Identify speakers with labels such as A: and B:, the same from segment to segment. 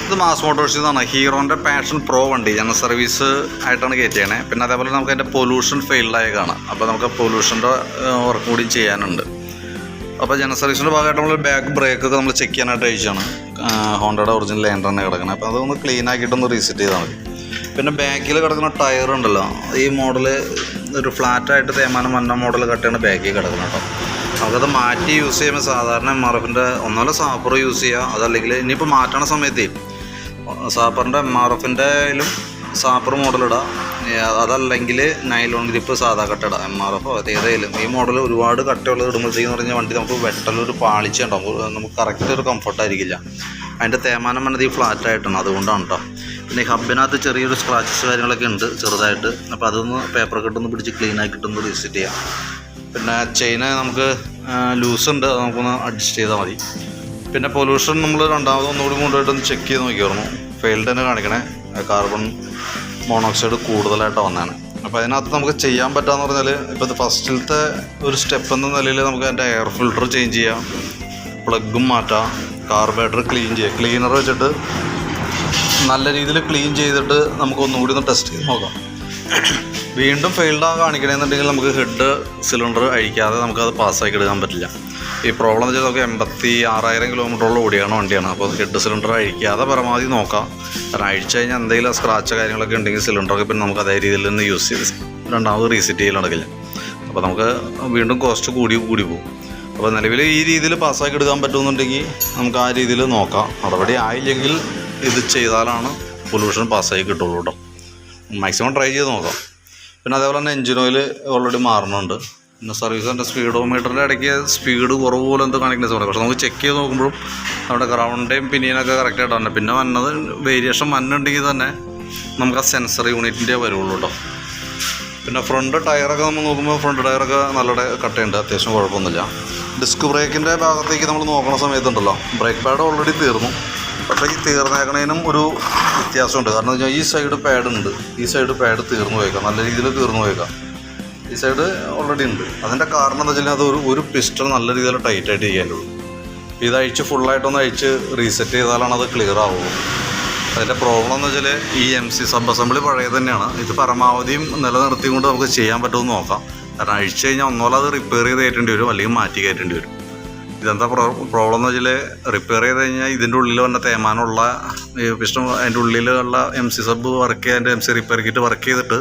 A: ഇത് മാസ് മോട്ടോഴ്സിൽ നിന്നാണ് ഹീറോൻ്റെ passion pro വണ്ടി ജനറൽ സർവീസ് ആയിട്ടാണ് കയറ്റിയത്. പിന്നെ അതേപോലെ നമുക്ക് അതിൻ്റെ പൊല്യൂഷൻ ഫെയിൽഡായി കാണാം. അപ്പോൾ നമുക്ക് പൊല്യൂഷൻ്റെ വർക്ക് കൂടി ചെയ്യാനുണ്ട്. അപ്പോൾ ജനറൽ സർവീസിൻ്റെ ഭാഗമായിട്ട് നമ്മൾ ബാക്ക് ബ്രേക്കൊക്കെ നമ്മൾ ചെക്ക് ചെയ്യാനായിട്ട് അയച്ചാണ്. ഹോണ്ടയുടെ ഒറിജിനൽ ലൈൻ തന്നെ കിടക്കുന്നത്. അപ്പോൾ അതൊന്ന് ക്ലീൻ ആക്കിയിട്ടൊന്ന് റീസെറ്റ് ചെയ്താൽ മതി. പിന്നെ ബാക്കിൽ കിടക്കുന്ന ടയർ ഉണ്ടല്ലോ, ഈ മോഡൽ ഒരു ഫ്ലാറ്റായിട്ട് തേമാനം വന്ന മോഡൽ കട്ടാണ് ബാക്കിൽ കിടക്കുന്നത് കേട്ടോ. നമുക്കത് മാറ്റി യൂസ് ചെയ്യുമ്പോൾ സാധാരണ MRF-ൻ്റെ ഒന്നുമല്ല സാപ്പർ യൂസ് ചെയ്യുക. അതല്ലെങ്കിൽ ഇനിയിപ്പോൾ മാറ്റണ സമയത്ത് സാപ്പറിൻ്റെ MRF-ൻ്റെയിലും സാപ്പർ മോഡലിടാം. അതല്ലെങ്കിൽ നൈലോൺ ഗ്രിപ്പ് സാധാ കട്ടിടാം. MRF ഏതെങ്കിലും ഈ മോഡൽ ഒരുപാട് കട്ടയുള്ളത് ഇടുമ്പോഴത്തേക്കെന്ന് പറഞ്ഞാൽ വണ്ടി നമുക്ക് വെട്ടലൊരു പാളിച്ച ഉണ്ടാവും. നമുക്ക് കറക്റ്റ് ഒരു കംഫർട്ടായിരിക്കില്ല. അതിൻ്റെ തേമാനം വന്നത് ഈ ഫ്ലാറ്റായിട്ടാണ്, അതുകൊണ്ടാണ് കേട്ടോ. പിന്നെ ഈ ഹബിനകത്ത് ചെറിയൊരു സ്ക്രാച്ചസ് കാര്യങ്ങളൊക്കെ ഉണ്ട് ചെറുതായിട്ട്. അപ്പോൾ അതൊന്ന് പേപ്പറൊക്കെ ഇട്ടൊന്ന് പിടിച്ച് ക്ലീൻ ആക്കിയിട്ടൊന്ന് റീസെറ്റ് ചെയ്യാം. പിന്നെ ചെയിന് നമുക്ക് ലൂസ് ഉണ്ട്, അത് നമുക്കൊന്ന് അഡ്ജസ്റ്റ് ചെയ്താൽ മതി. പിന്നെ പൊല്യൂഷൻ നമ്മൾ രണ്ടാമത് ഒന്നുകൂടി കൊണ്ടുപോയിട്ടൊന്ന് ചെക്ക് ചെയ്ത് നോക്കിയായിരുന്നു. ഫെയിൽഡ് തന്നെ കാണിക്കണേ, കാർബൺ മോണോക്സൈഡ് കൂടുതലായിട്ട് വന്നതാണ്. അപ്പോൾ അതിനകത്ത് നമുക്ക് ചെയ്യാൻ പറ്റാന്ന് പറഞ്ഞാൽ ഇപ്പോൾ ഫസ്റ്റിലത്തെ ഒരു സ്റ്റെപ്പ് എന്ന നിലയിൽ നമുക്ക് അതിൻ്റെ എയർ ഫിൽട്ടർ ചേഞ്ച് ചെയ്യാം, പ്ലഗും മാറ്റാം, കാർബറേറ്റർ ക്ലീൻ ചെയ്യാം. ക്ലീനർ വെച്ചിട്ട് നല്ല രീതിയിൽ ക്ലീൻ ചെയ്തിട്ട് നമുക്ക് ഒന്നുകൂടി ഒന്ന് ടെസ്റ്റ് ചെയ്ത് നോക്കാം. വീണ്ടും ഫെയിൽഡാ കാണിക്കണമെന്നുണ്ടെങ്കിൽ നമുക്ക് ഹെഡ് സിലിണ്ടർ അഴിക്കാതെ നമുക്കത് പാസ്സാക്കി എടുക്കാൻ പറ്റില്ല. ഈ പ്രോബ്ലം എന്ന് വെച്ചാൽ നമുക്ക് 86,000 കിലോമീറ്ററോളം ഓടിയാണ് വണ്ടിയാണ്. അപ്പോൾ ഹെഡ് സിലിണ്ടർ അഴിക്കാതെ പരമാവധി നോക്കാം. കാരണം അഴിച്ചു കഴിഞ്ഞാൽ എന്തെങ്കിലും സ്ക്രാച്ച് കാര്യങ്ങളൊക്കെ ഉണ്ടെങ്കിൽ സിലിണ്ടറൊക്കെ പിന്നെ നമുക്ക് അതേ രീതിയിൽ തന്നെ യൂസ് ചെയ്ത് രണ്ടാമത് റീസെറ്റ് ചെയ്യൽ നടക്കില്ല. അപ്പോൾ നമുക്ക് വീണ്ടും കോസ്റ്റ് കൂടി പോകും. അപ്പോൾ നിലവിൽ ഈ രീതിയിൽ പാസ്സാക്കി എടുക്കാൻ പറ്റുമെന്നുണ്ടെങ്കിൽ നമുക്ക് ആ രീതിയിൽ നോക്കാം. നടപടി ആയില്ലെങ്കിൽ ഇത് ചെയ്താലാണ് പൊല്യൂഷൻ പാസ്സാക്കി കിട്ടുള്ളൂ കേട്ടോ. മാക്സിമം ട്രൈ ചെയ്ത് നോക്കാം. പിന്നെ അതേപോലെ തന്നെ എഞ്ചിൻ ഓയിൽ ഓൾറെഡി മാറുന്നുണ്ട്. പിന്നെ സർവീസിൻ്റെ സ്പീഡോമീറ്ററിൻ്റെ ഇടയ്ക്ക് സ്പീഡ് കുറവ് പോലെ എന്തോ കാണിക്കുന്ന സമയം. പക്ഷേ നമുക്ക് ചെക്ക് ചെയ്ത് നോക്കുമ്പോഴും നമ്മുടെ ഗ്രൗണ്ടേയും പിന്നിയനൊക്കെ കറക്റ്റായിട്ട് തന്നെ. പിന്നെ വന്നത് വേരിയേഷൻ വന്നിട്ടുണ്ടെങ്കിൽ തന്നെ നമുക്ക് ആ സെൻസർ യൂണിറ്റിൻ്റെ വരുള്ളൂ കേട്ടോ. പിന്നെ ഫ്രണ്ട് ടയറൊക്കെ നമ്മൾ നോക്കുമ്പോൾ ഫ്രണ്ട് ടയറൊക്കെ നല്ല കട്ടയുണ്ട്, അത്യാവശ്യം കുഴപ്പമൊന്നുമില്ല. ഡിസ്ക് ബ്രേക്കിൻ്റെ ഭാഗത്തേക്ക് നമ്മൾ നോക്കുന്ന സമയത്തുണ്ടല്ലോ, ബ്രേക്ക് പാഡ് ഓൾറെഡി തീർന്നു. പക്ഷേ ഈ തീർന്നേക്കണേനും ഒരു വ്യത്യാസമുണ്ട്. കാരണം എന്ന് വെച്ചാൽ ഈ സൈഡ് പാഡ് ഉണ്ട്, ഈ സൈഡ് പാഡ് തീർന്നു പോയേക്കാം, നല്ല രീതിയിൽ തീർന്നു പോയേക്കാം. ഈ സൈഡ് ഓൾറെഡി ഉണ്ട്. അതിൻ്റെ കാരണം എന്താ വെച്ചാൽ അത് ഒരു പിസ്റ്റൺ നല്ല രീതിയിൽ ടൈറ്റായിട്ട് ചെയ്യാനുള്ളൂ. ഇത് അഴിച്ച് ഫുള്ളായിട്ടൊന്ന് അഴിച്ച് റീസെറ്റ് ചെയ്താലാണ് അത് ക്ലിയർ ആവുള്ളൂ. അതിൻ്റെ പ്രോബ്ലം എന്ന് വെച്ചാൽ ഈ MC സബ് അസംബ്ലി പഴയ തന്നെയാണ്. ഇത് പരമാവധിയും നിലനിർത്തിക്കൊണ്ട് നമുക്ക് ചെയ്യാൻ പറ്റുമെന്ന് നോക്കാം. കാരണം അഴിച്ചു കഴിഞ്ഞാൽ ഒന്നുപോലെ അത് റിപ്പയർ ചെയ്ത് കയറ്റേണ്ടി വരും, അല്ലെങ്കിൽ മാറ്റി കയറ്റേണ്ടി വരും. ഇതെന്താ പ്രോബ്ലം എന്ന് വെച്ചാൽ റിപ്പയർ ചെയ്ത് കഴിഞ്ഞാൽ ഇതിൻ്റെ ഉള്ളിൽ വന്ന തേമാനമുള്ള പിസ്റ്റൺ അതിൻ്റെ ഉള്ളിലുള്ള MC സബ് വർക്ക് ചെയ്ത് അതിൻ്റെ MC റിപ്പയർ കിറ്റ് വർക്ക് ചെയ്തിട്ട്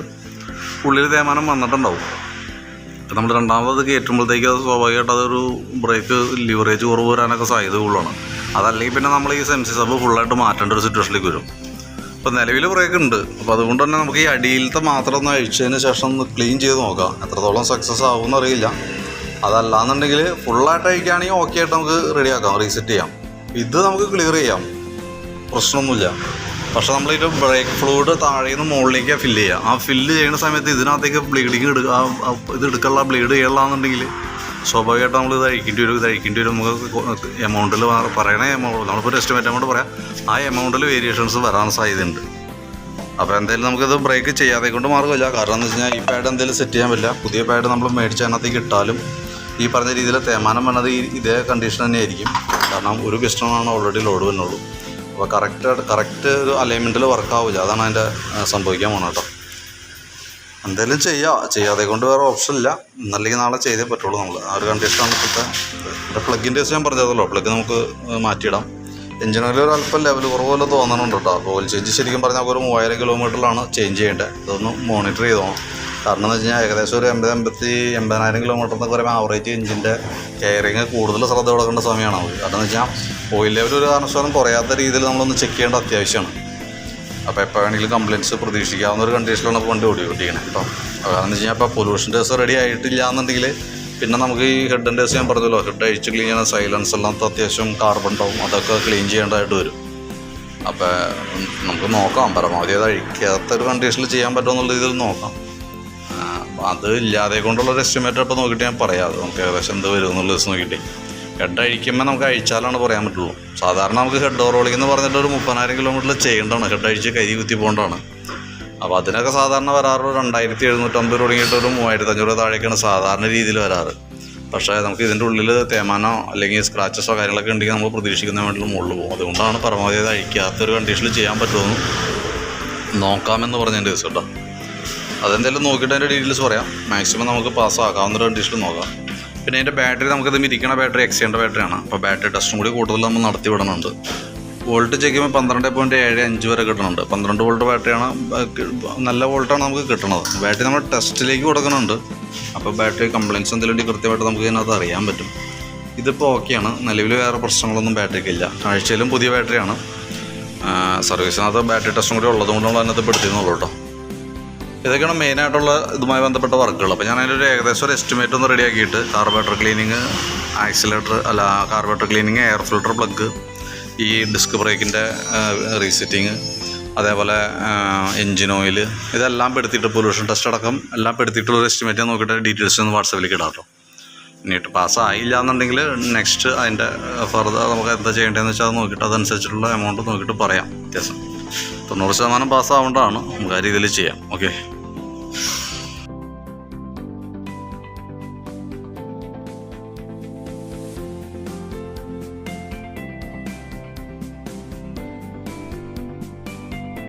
A: ഉള്ളിൽ തേമാനം വന്നിട്ടുണ്ടാവും. അപ്പോൾ നമ്മൾ രണ്ടാമത് കയറ്റുമ്പോഴത്തേക്ക് അത് സ്വാഭാവികമായിട്ട് അതൊരു ബ്രേക്ക് ലിവറേജ് കുറവ് വരാനൊക്കെ സാധ്യത കൂടുതലാണ്. അതല്ലെങ്കിൽ പിന്നെ നമ്മൾ ഈ MC സബ് ഫുള്ളായിട്ട് മാറ്റേണ്ട ഒരു സിറ്റുവേഷനിലേക്ക് വരും. അപ്പോൾ നിലവിൽ ബ്രേക്ക് ഉണ്ട്. അപ്പോൾ അതുകൊണ്ട് തന്നെ നമുക്ക് ഈ അടിയിലത്തെ മാത്രം ഒന്ന് അഴിച്ചതിന് ശേഷം ഒന്ന് ക്ലീൻ ചെയ്ത് നോക്കാം. എത്രത്തോളം സക്സസ് ആകുമെന്ന് അറിയില്ല. അതല്ലാന്നുണ്ടെങ്കിൽ ഫുള്ളായിട്ട് അഴിക്കുകയാണെങ്കിൽ ഓക്കെ ആയിട്ട് നമുക്ക് റെഡിയാക്കാം, റീസെറ്റ് ചെയ്യാം. ഇത് നമുക്ക് ക്ലിയർ ചെയ്യാം, പ്രശ്നമൊന്നുമില്ല. പക്ഷേ നമ്മളിത് ബ്രേക്ക് ഫ്ലൂയിഡ് താഴെ നിന്ന് മുകളിലേക്ക് ഫില്ല് ചെയ്യുക. ആ ഫില്ല് ചെയ്യുന്ന സമയത്ത് ഇതിനകത്തേക്ക് ബ്ലീഡിങ് ഇത് എടുക്കാനുള്ള ബ്ലീഡ് ചെയ്യണമെന്നുണ്ടെങ്കിൽ സ്വാഭാവികമായിട്ട് നമ്മൾ ഇത് അഴിക്കേണ്ടി വരും. നമുക്ക് എമൗണ്ടിൽ പറയണേ നമ്മളിപ്പോൾ ഒരു എസ്റ്റിമേറ്റ് എമൗണ്ട് പറയാം, ആ എമൗണ്ടിൽ വേരിയേഷൻസ് വരാൻ സാധ്യതയുണ്ട്. അപ്പോൾ എന്തായാലും നമുക്കിത് ബ്രേക്ക് ചെയ്യാതെ കൊണ്ട് മാർഗ്ഗമില്ല. കാരണം എന്ന് വെച്ച് കഴിഞ്ഞാൽ ഈ പാഡ് എന്തെങ്കിലും സെറ്റ് ചെയ്യാൻ പറ്റില്ല. പുതിയ പാഡ് നമ്മൾ മേടിച്ച് അതിനകത്തേക്ക് ഇട്ടാലും ഈ പറഞ്ഞ രീതിയിൽ തേമാനം വന്നത് ഇതേ കണ്ടീഷൻ തന്നെയായിരിക്കും. കാരണം ഒരു പിസ്റ്റണാണ് ഓൾറെഡി ലോഡ് വരുന്നുള്ളൂ. അപ്പോൾ കറക്റ്റ് ഒരു അലൈൻമെൻറ്റിൽ വർക്കാവില്ല. അതാണ് അതിൻ്റെ സംഭവിക്കാൻ പോകണം കേട്ടോ. എന്തായാലും ചെയ്യാതെ കൊണ്ട് വേറെ ഓപ്ഷൻ ഇല്ല. ഇന്നല്ലെങ്കിൽ നാളെ ചെയ്തേ പറ്റുള്ളൂ. നമ്മൾ ആ ഒരു കണ്ടീഷനാണ് ഇപ്പോഴത്തെ. പ്ലഗിൻ്റെ കേസ് ഞാൻ പറഞ്ഞതല്ലോ, പ്ലഗ് നമുക്ക് മാറ്റിയിടാം. എഞ്ചിൻ ഓയിൽ ഒരു അല്പം ലെവൽ കുറവ് പോലെ തോന്നണുണ്ട് കേട്ടോ. അപ്പോൾ ഓയിൽ ചേഞ്ച് ശരിക്കും പറഞ്ഞാൽ ഒരു 3000 കിലോമീറ്ററിലാണ് ചേഞ്ച് ചെയ്യേണ്ടത്. ഇതൊന്ന് മോണിറ്റർ ചെയ്തോണം. കാരണം എന്ന് വെച്ച് കഴിഞ്ഞാൽ ഏകദേശം ഒരു 80,000 കിലോമീറ്റർ എന്നൊക്കെ പറയുമ്പോൾ ആവറേജ് എഞ്ചിൻ്റെ കെയറിങ് കൂടുതൽ ശ്രദ്ധ കൊടുക്കേണ്ട സമയമാണ് അത്. കാരണം എന്ന് വെച്ചാൽ ഓയിൽ ലെവൽ ഒരു കാരണവശാലും കുറയാത്ത രീതിയിൽ നമ്മളൊന്ന് ചെക്ക് ചെയ്യേണ്ട അത്യാവശ്യമാണ്. അപ്പോൾ എപ്പോൾ വേണമെങ്കിലും കംപ്ലയിൻറ്റ്സ് പ്രതീക്ഷിക്കാവുന്ന ഒരു കണ്ടീഷനിലാണ് ഇപ്പോൾ വണ്ടി ഓടിക്കണം കേട്ടോ. കാരണം എന്ന് വെച്ച് കഴിഞ്ഞാൽ ഇപ്പോൾ പൊല്യൂഷൻ ടെസ്റ്റ് റെഡി ആയിട്ടില്ല എന്നുണ്ടെങ്കിൽ പിന്നെ നമുക്ക് ഈ ഹെഡിൻ്റെ കേസ് ഞാൻ പറഞ്ഞല്ലോ, ഹെഡ് അഴിച്ച് ക്ലീൻ ചെയ്യണം, സൈലൻസ് എല്ലാം അത്യാവശ്യം കാർബൺ ഉണ്ടാവും, അതൊക്കെ ക്ലീൻ ചെയ്യേണ്ടതായിട്ട് വരും. അപ്പോൾ നമുക്ക് നോക്കാം, പരമാവധി അത് അഴിക്കാത്തൊരു കണ്ടീഷനിൽ ചെയ്യാൻ പറ്റുമെന്നുള്ള രീതിയിൽ നോക്കാം. അത് ഇല്ലാതെ കൊണ്ടുള്ളൊരു എസ്റ്റിമേറ്റ് അപ്പോൾ നോക്കിയിട്ട് ഞാൻ പറയാം. അത് നമുക്ക് ഏകദേശം എന്ത് വരും എന്നുള്ള ദിവസം നോക്കിയിട്ട് ഹെഡ് അഴിക്കുമ്പോൾ നമുക്ക് അഴിച്ചാലാണ് പറയാൻ പറ്റുള്ളൂ. സാധാരണ നമുക്ക് ഹെഡ് ഓവറോളിംഗ് എന്ന് പറഞ്ഞിട്ട് ഒരു 30,000 കിലോമീറ്ററിൽ ചെയ്യേണ്ടതാണ്, ഹെഡ് അഴിച്ച് കരി കുത്തി പോകേണ്ടതാണ്. അപ്പോൾ അതിനൊക്കെ സാധാരണ വരാറ് 2750 തുടങ്ങിയിട്ട് ഒരു 3500 താഴേക്കാണ് സാധാരണ രീതിയിൽ വരാറ്. പക്ഷേ നമുക്ക് ഇതിൻ്റെ ഉള്ളിൽ തേമാനോ അല്ലെങ്കിൽ സ്ക്രാച്ചസോ കാര്യങ്ങളൊക്കെ ഉണ്ടെങ്കിൽ നമ്മൾ പ്രതീക്ഷിക്കുന്ന വേണ്ടിയുള്ള മുകളിൽ പോകും. അതുകൊണ്ടാണ് പരമാവധി അത് അഴിക്കാത്തൊരു കണ്ടീഷനിൽ ചെയ്യാൻ പറ്റുമെന്ന് നോക്കാമെന്ന് പറഞ്ഞതിൻ്റെ ദിവസം കേട്ടോ. അതെന്തായാലും നോക്കിയിട്ട് അതിൻ്റെ ഡീറ്റെയിൽസ് പറയാം. മാക്സിമം നമുക്ക് പാസ്സാക്കാവുന്ന കണ്ടീഷനിൽ നോക്കാം. പിന്നെ അതിൻ്റെ ബാറ്ററി നമുക്കത് ഇരിക്കുന്ന ബാറ്ററി എക്സിൻ്റെ ബാറ്ററിയാണ്. അപ്പോൾ ബാറ്ററി ടെസ്റ്റും കൂടി കൂടുതൽ നമ്മൾ നടത്തി വിടുന്നുണ്ട്. വോൾട്ട് ചെക്ക് ചെയ്യുമ്പോൾ 12.75 വരെ കിട്ടുന്നുണ്ട്. 12 വോൾട്ട് ബാറ്ററിയാണ്, നല്ല വോൾട്ടാണ് നമുക്ക് കിട്ടുന്നത്. ബാറ്ററി നമ്മൾ ടെസ്റ്റിലേക്ക് കൊടുക്കുന്നുണ്ട്. അപ്പോൾ ബാറ്ററി കംപ്ലയിൻസ് എന്തെങ്കിലും ഉണ്ടെങ്കിൽ കൃത്യമായിട്ട് നമുക്ക് ഇതിനകത്ത് അറിയാൻ പറ്റും. ഇതിപ്പോൾ ഓക്കെയാണ്, നിലവിൽ വേറെ പ്രശ്നങ്ങളൊന്നും ബാറ്ററിക്കില്ല. ആഴ്ചയിലും പുതിയ ബാറ്ററിയാണ്. സർവീസിനകത്ത് ബാറ്ററി ടെസ്റ്റും കൂടി ഉള്ളതുകൊണ്ടാണ് അതിനകത്ത് പെടുത്തിയെന്നുള്ളൂ കേട്ടോ. ഇതൊക്കെയാണ് മെയിനായിട്ടുള്ള ഇതുമായി ബന്ധപ്പെട്ട വർക്കുകൾ. അപ്പോൾ ഞാൻ അതിൻ്റെ ഒരു ഏകദേശം ഒരു എസ്റ്റിമേറ്റ് ഒന്ന് റെഡിയാക്കിയിട്ട് carburettor cleaning, carburettor cleaning, air filter plug, ഈ ഡിസ്ക് ബ്രേക്കിൻ്റെ റീസെറ്റിങ്, അതേപോലെ എൻജിൻ ഓയിൽ, ഇതെല്ലാം പെടുത്തിയിട്ട് പൊല്യൂഷൻ ടെസ്റ്റ് അടക്കം എല്ലാം പെടുത്തിയിട്ടുള്ളൊരു എസ്റ്റിമേറ്റ് നോക്കിയിട്ട് ഡീറ്റെയിൽസ് ഒന്ന് വാട്സാപ്പിലേക്ക് ഇടാം കേട്ടോ. ഇനിയിട്ട് പാസ്സായില്ല എന്നുണ്ടെങ്കിൽ നെക്സ്റ്റ് അതിൻ്റെ ഫർദർ നമുക്ക് എന്താ ചെയ്യേണ്ടതെന്ന് വെച്ചാൽ അത് നോക്കിയിട്ട് അതനുസരിച്ചിട്ടുള്ള എമൗണ്ട് നോക്കിയിട്ട് പറയാം. വ്യത്യാസം 90% പാസ്സാവേണ്ടതാണ്, നമുക്ക് ആ രീതിയിൽ ചെയ്യാം. ഓക്കെ.